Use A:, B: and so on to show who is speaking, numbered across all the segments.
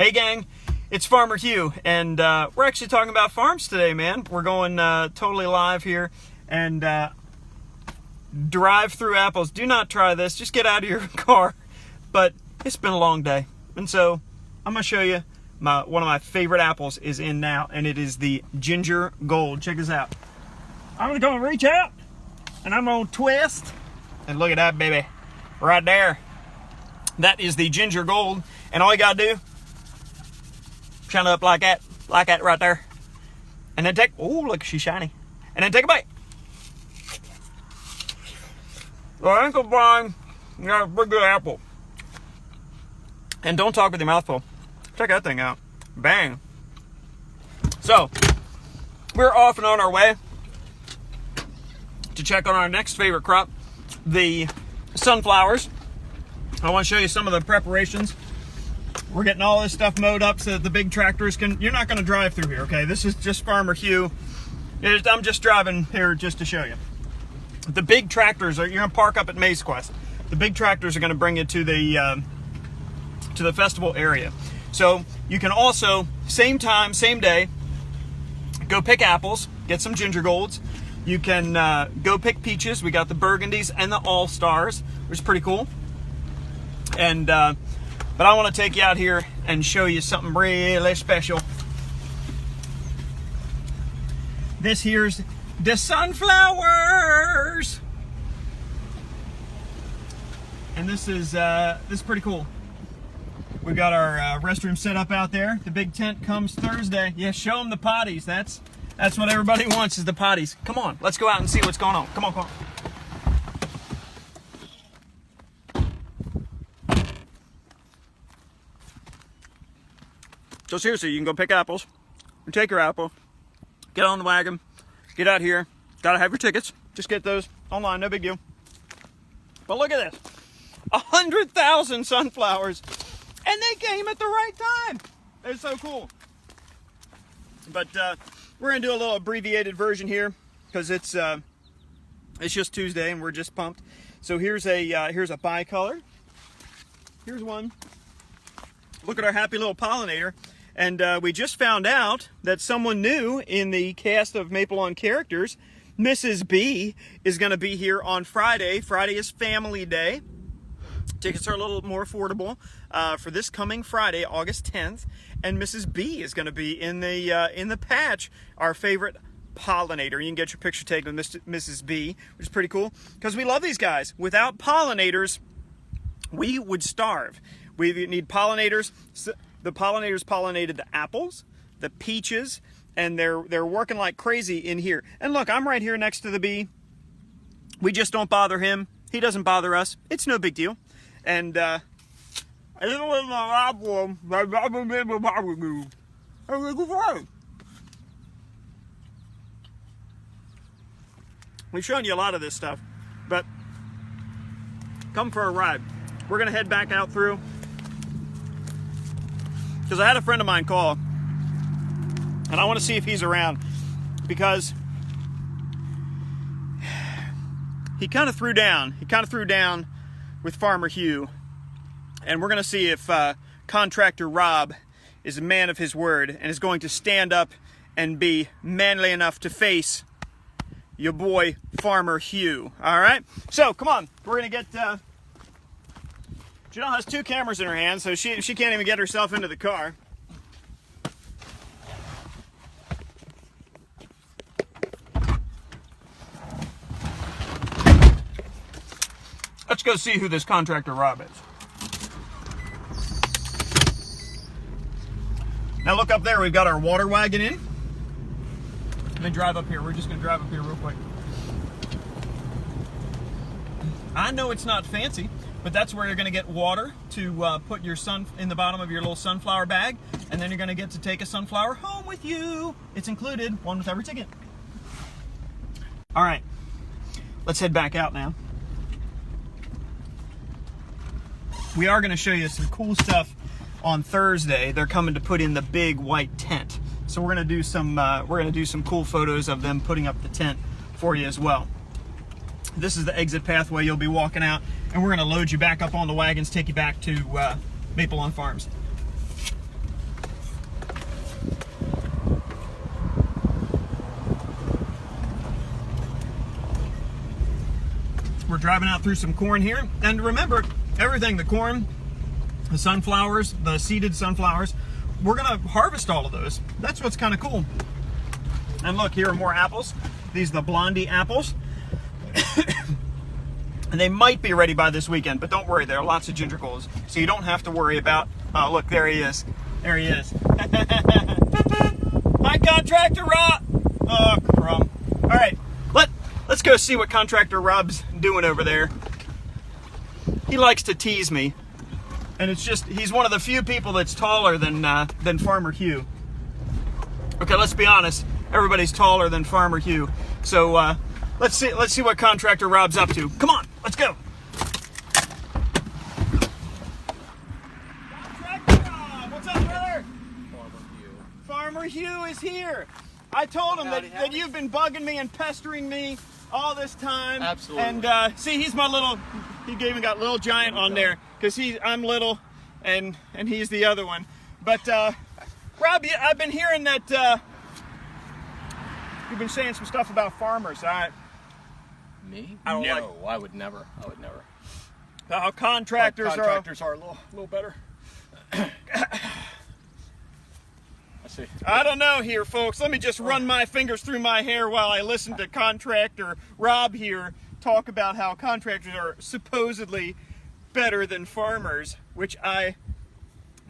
A: Hey gang, it's Farmer Hugh, and we're actually talking about farms today, man. We're going totally live here, and drive through apples. Do not try this, just get out of your car. But it's been a long day, and so I'm gonna show you one of my favorite apples is in now, and it is the Ginger Gold. Check this out. I'm gonna reach out, and I'm gonna twist, and look at that baby, right there. That is the Ginger Gold, and all you gotta do, shine it up like that right there, and then take, oh look, she's shiny, and then take a bite. The ankle blind, you got a pretty good apple. And don't talk with your mouth full. Check that thing out. Bang. So, we're off and on our way to check on our next favorite crop, the sunflowers. I want to show you some of the preparations. We're getting all this stuff mowed up so that the big tractors can, you're not going to drive through here, okay? This is just Farmer Hugh. I'm just driving here just to show you. The big tractors are, you're going to park up at Maze Quest. The big tractors are going to bring you to the festival area. So you can also, same time, same day, go pick apples, get some Ginger Golds. You can go pick peaches. We got the Burgundies and the All-Stars, which is pretty cool. And but I want to take you out here and show you something really special. This here's the sunflowers, and this is pretty cool. We've got our restroom set up out there. The big tent comes Thursday. Yeah, show them the potties. That's what everybody wants, is the potties. Come on, let's go out and see what's going on. Come on, come on. So seriously, you can go pick apples, you take your apple, get on the wagon, get out here. Gotta have your tickets. Just get those online, no big deal. But look at this, 100,000 sunflowers, and they came at the right time. It's so cool. But we're gonna do a little abbreviated version here because it's just Tuesday and we're just pumped. So here's a bicolor. Here's one. Look at our happy little pollinator. And we just found out that someone new in the cast of Maple on Characters, Mrs. B, is going to be here on Friday. Friday is Family Day. Tickets are a little more affordable for this coming Friday, August 10th. And Mrs. B is going to be in the patch, our favorite pollinator. You can get your picture taken with Mrs. B, which is pretty cool because we love these guys. Without pollinators, we would starve. We need pollinators. The pollinators pollinated the apples, the peaches, and they're working like crazy in here. And look, I'm right here next to the bee. We just don't bother him. He doesn't bother us. It's no big deal. And I didn't live in an apple. We've shown you a lot of this stuff, but come for a ride. We're gonna head back out through, because I had a friend of mine call, and I want to see if he's around, because he kind of threw down. He kind of threw down with Farmer Hugh, and we're going to see if Contractor Rob is a man of his word and is going to stand up and be manly enough to face your boy Farmer Hugh. All right? So, come on. We're going to get... Janelle has 2 cameras in her hand, so she can't even get herself into the car. Let's go see who this Contractor Rob is. Now look up there, we've got our water wagon in. Let me drive up here. We're just going to drive up here real quick. I know it's not fancy, but that's where you're going to get water to put your in the bottom of your little sunflower bag, and then you're going to get to take a sunflower home with you. It's included, one with every ticket. All right, let's head back out now. We are going to show you some cool stuff on Thursday. They're coming to put in the big white tent, so we're going to do some cool photos of them putting up the tent for you as well. This is the exit pathway you'll be walking out, and we're going to load you back up on the wagons, take you back to Maple on Farms. We're driving out through some corn here. And remember, everything, the corn, the sunflowers, the seeded sunflowers, we're gonna harvest all of those. That's what's kind of cool. And look, here are more apples. These are the Blondie apples. And they might be ready by this weekend, but don't worry, there are lots of gingergoals, so you don't have to worry about, oh look, there he is. There he is. Hi, Contractor Rob. Oh, crumb. All right, let's go see what Contractor Rob's doing over there. He likes to tease me, and it's just, he's one of the few people that's taller than Farmer Hugh. Okay, let's be honest, everybody's taller than Farmer Hugh. So let's see what Contractor Rob's up to. Come on, let's go. Contractor Rob, what's up, brother? Farmer Hugh is here. I told him that you've been bugging me and pestering me all this time.
B: Absolutely.
A: And see, he's my little, he even got Little Giant on there because I'm little and he's the other one. But Rob, I've been hearing that you've been saying some stuff about farmers.
B: Me?
A: I don't
B: No, I would never. I would never.
A: How contractors
B: are a little better. I see.
A: I don't know here, folks. Let me just run my fingers through my hair while I listen to Contractor Rob here talk about how contractors are supposedly better than farmers, which I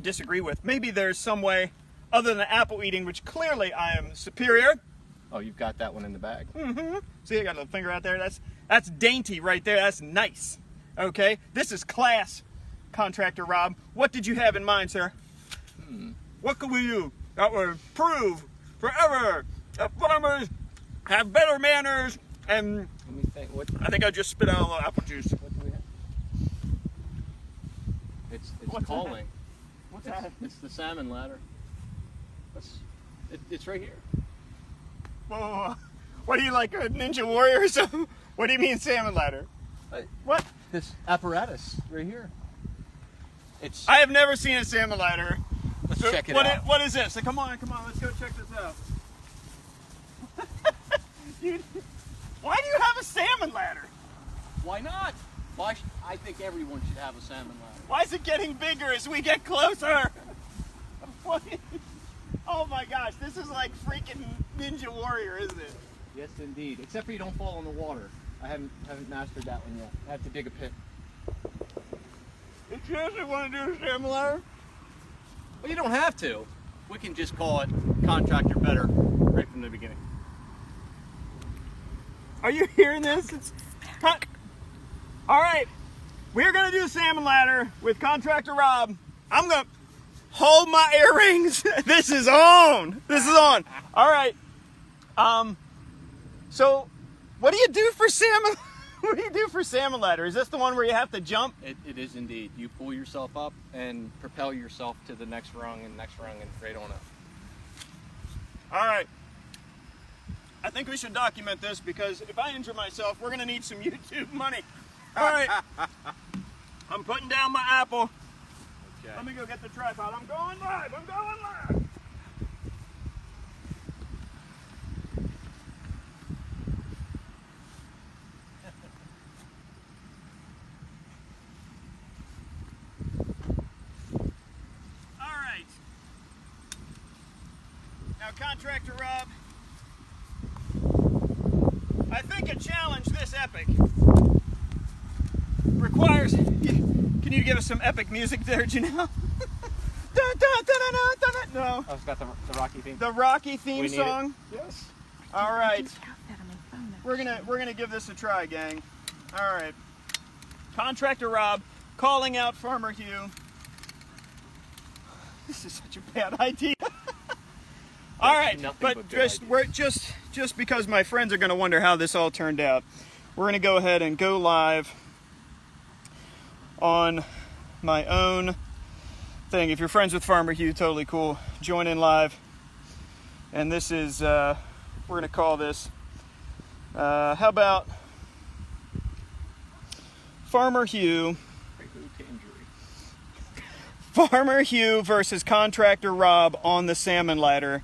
A: disagree with. Maybe there's some way other than apple eating, which clearly I am superior.
B: Oh, you've got that one in the bag.
A: Mm-hmm. See, I got a little finger out there. That's dainty right there. That's nice. Okay, this is class, Contractor Rob. What did you have in mind, sir? What could we do that would prove forever that farmers have better manners? And
B: Let me think. What?
A: I think I just spit out a little apple juice.
B: What do we have? It's
A: What's
B: calling.
A: What's that?
B: It's the salmon ladder. It's right here.
A: Whoa. What are you, like a ninja warrior or something? What do you mean salmon ladder? What?
B: This apparatus right here. It's.
A: I have never seen a salmon ladder.
B: Let's check it out.
A: What is this? So come on, let's go check this out. Why do you have a salmon ladder?
B: Why not? I think everyone should have a salmon ladder.
A: Why is it getting bigger as we get closer? Oh my gosh, this is like freaking Ninja Warrior, isn't it?
B: Yes, indeed. Except for you don't fall in the water. I haven't mastered that one yet. I have to dig a pit.
A: You seriously want to do a salmon ladder?
B: Well, you don't have to. We can just call it Contractor Better right from the beginning.
A: Are you hearing this? All right, we're gonna do a salmon ladder with Contractor Rob. I'm gonna hold my earrings. This is on. This is on. All right. So, what do you do for salmon? What do you do for salmon ladder? Is this the one where you have to jump?
B: It is indeed. You pull yourself up and propel yourself to the next rung and right on up.
A: All right. I think we should document this because if I injure myself, we're gonna need some YouTube money. All right. I'm putting down my apple.
B: Okay.
A: Let me go get the tripod. I'm going live. I'm going live. All right. Now, Contractor Rob, I think a challenge this epic requires. Can you give us some epic music there, Janelle? No.
B: Oh, it's got the Rocky theme.
A: The Rocky theme song.
B: Yes.
A: All right. We're gonna give this a try, gang. All right. Contractor Rob calling out Farmer Hugh. This is such a bad idea. All right, but just because my friends are gonna wonder how this all turned out, we're gonna go ahead and go live on my own thing. If you're friends with Farmer Hugh, totally cool. Join in live. And this is, we're going to call this, how about Farmer Hugh. Farmer Hugh versus Contractor Rob on the salmon ladder. ...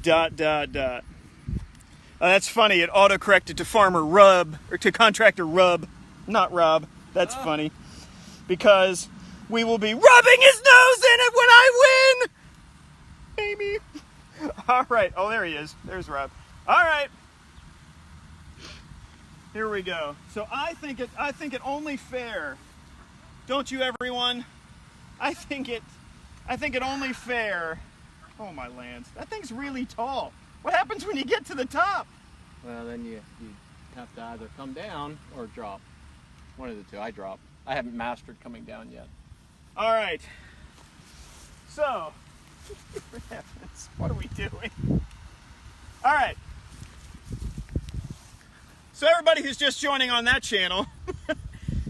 A: That's funny. It auto-corrected to Farmer Rub, or to Contractor Rub. not Rob. That's funny. Because we will be rubbing his nose in it when I win! Baby. All right. Oh, there he is. There's Rob. All right. Here we go. So I think it only fair. Don't you, everyone? I think it only fair. Oh, my lands. That thing's really tall. What happens when you get to the top?
B: Well, then you have to either come down or drop. One of the two. I drop. I haven't mastered coming down yet.
A: All right. So, what are we doing? All right. So everybody who's just joining on that channel,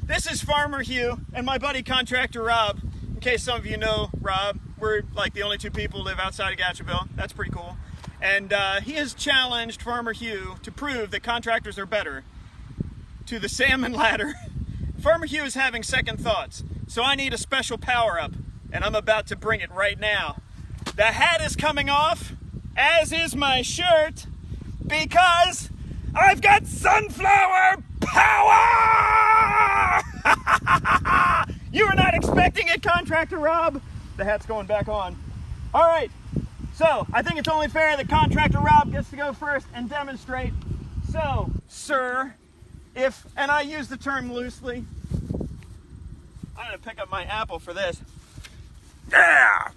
A: this is Farmer Hugh and my buddy Contractor Rob. In case some of you know Rob, we're like the only two people who live outside of Gatchville. That's pretty cool. And he has challenged Farmer Hugh to prove that contractors are better to the salmon ladder. Farmer Hugh is having second thoughts, so I need a special power-up, and I'm about to bring it right now. The hat is coming off, as is my shirt, because I've got sunflower power! You were not expecting it, Contractor Rob. The hat's going back on. All right, so I think it's only fair that Contractor Rob gets to go first and demonstrate. So, sir, and I use the term loosely, I'm gonna pick up my apple for this. Yeah!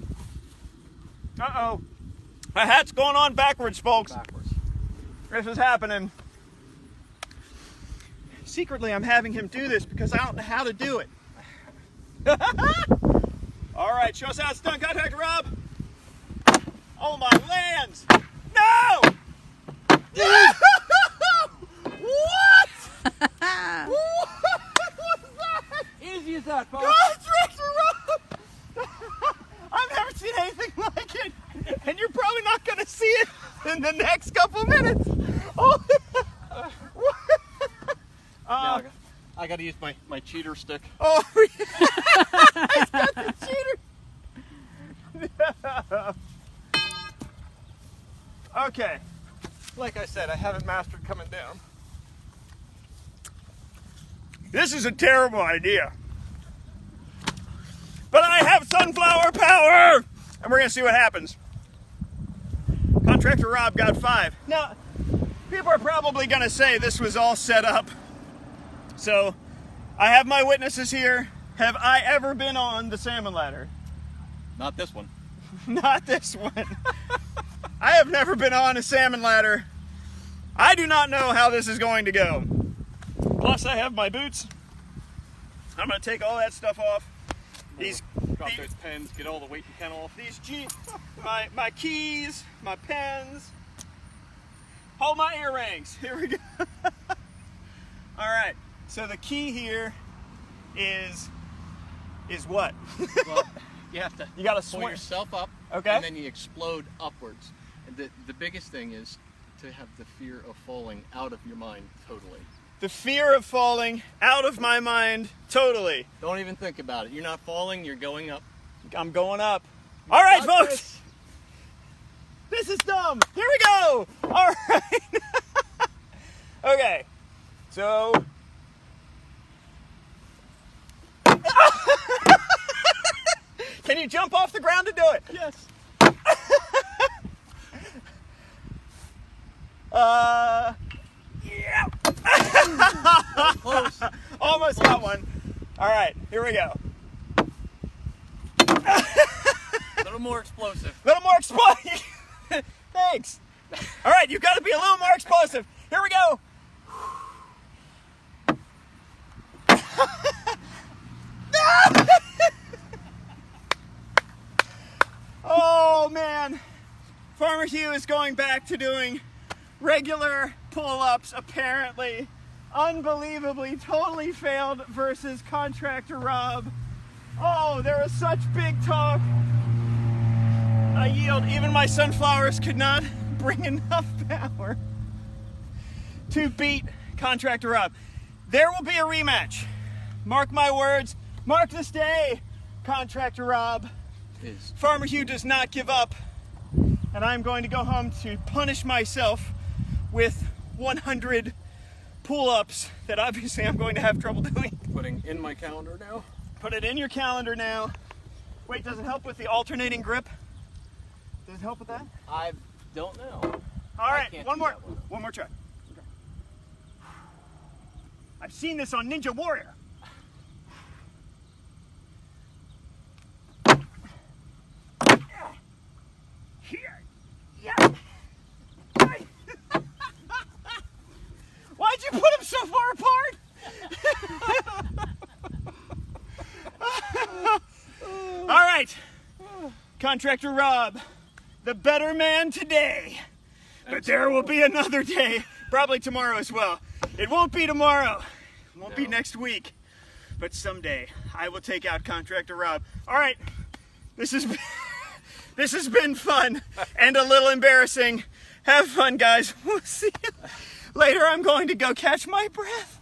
A: Uh-oh. My hat's going on backwards, folks.
B: Backwards.
A: This is happening. Secretly, I'm having him do this because I don't know how to do it. All right, show us how it's done, Contractor Rob. Oh, my lands. No! What? What was that?
B: Easy as that, folks.
A: Contractor Rob! I've never seen anything like it, and you're probably not going to see it in the next couple minutes. Oh.
B: I got to use my cheater stick.
A: Oh, he's got the cheater. Okay. Like I said, I haven't mastered coming down. This is a terrible idea. But I have sunflower power! And we're going to see what happens. Contractor Rob got 5. Now, people are probably going to say this was all set up. So, I have my witnesses here. Have I ever been on the salmon ladder?
B: Not this one.
A: Not this one. I have never been on a salmon ladder. I do not know how this is going to go. Plus, I have my boots. I'm going to take all that stuff off.
B: Drop those pens, get all the weight you can off.
A: My keys, my pens. Hold my earrings. Here we go. All right. So the key here is what?
B: Well, you have to pull yourself up,
A: okay,
B: and then you explode upwards. And the biggest thing is to have the fear of falling out of your mind totally.
A: The fear of falling out of my mind totally.
B: Don't even think about it. You're not falling, you're going up.
A: I'm going up. All right, folks. This is dumb. Here we go. All right. Okay. So. Can you jump off the ground to do it?
B: Yes.
A: Yeah.
B: Close.
A: Almost got one. All right, here we go.
B: A little more explosive.
A: A little more explosive. Thanks. All right, you've got to be a little more explosive. Here we go. Oh, man. Farmer Hugh is going back to doing regular pull-ups, apparently. Unbelievably, totally failed versus Contractor Rob. Oh, there was such big talk. I yield. Even my sunflowers could not bring enough power to beat Contractor Rob. There will be a rematch. Mark my words. Mark this day, Contractor Rob. Farmer Hugh does not give up. And I'm going to go home to punish myself with 100 pull-ups that obviously I'm going to have trouble doing.
B: Putting in my calendar now.
A: Put it in your calendar now. Wait, does it help with the alternating grip? Does it help with that?
B: I don't know.
A: All right,
B: can't
A: one
B: do
A: more.
B: that one.
A: One more try. I've seen this on Ninja Warrior. Here. Yeah. Why'd you put them so far apart? All right. Contractor Rob, the better man today. But there will be another day, probably tomorrow as well. It won't be tomorrow. It won't be next week. But someday I will take out Contractor Rob. All right. This has been fun and a little embarrassing. Have fun, guys. We'll see you later. I'm going to go catch my breath.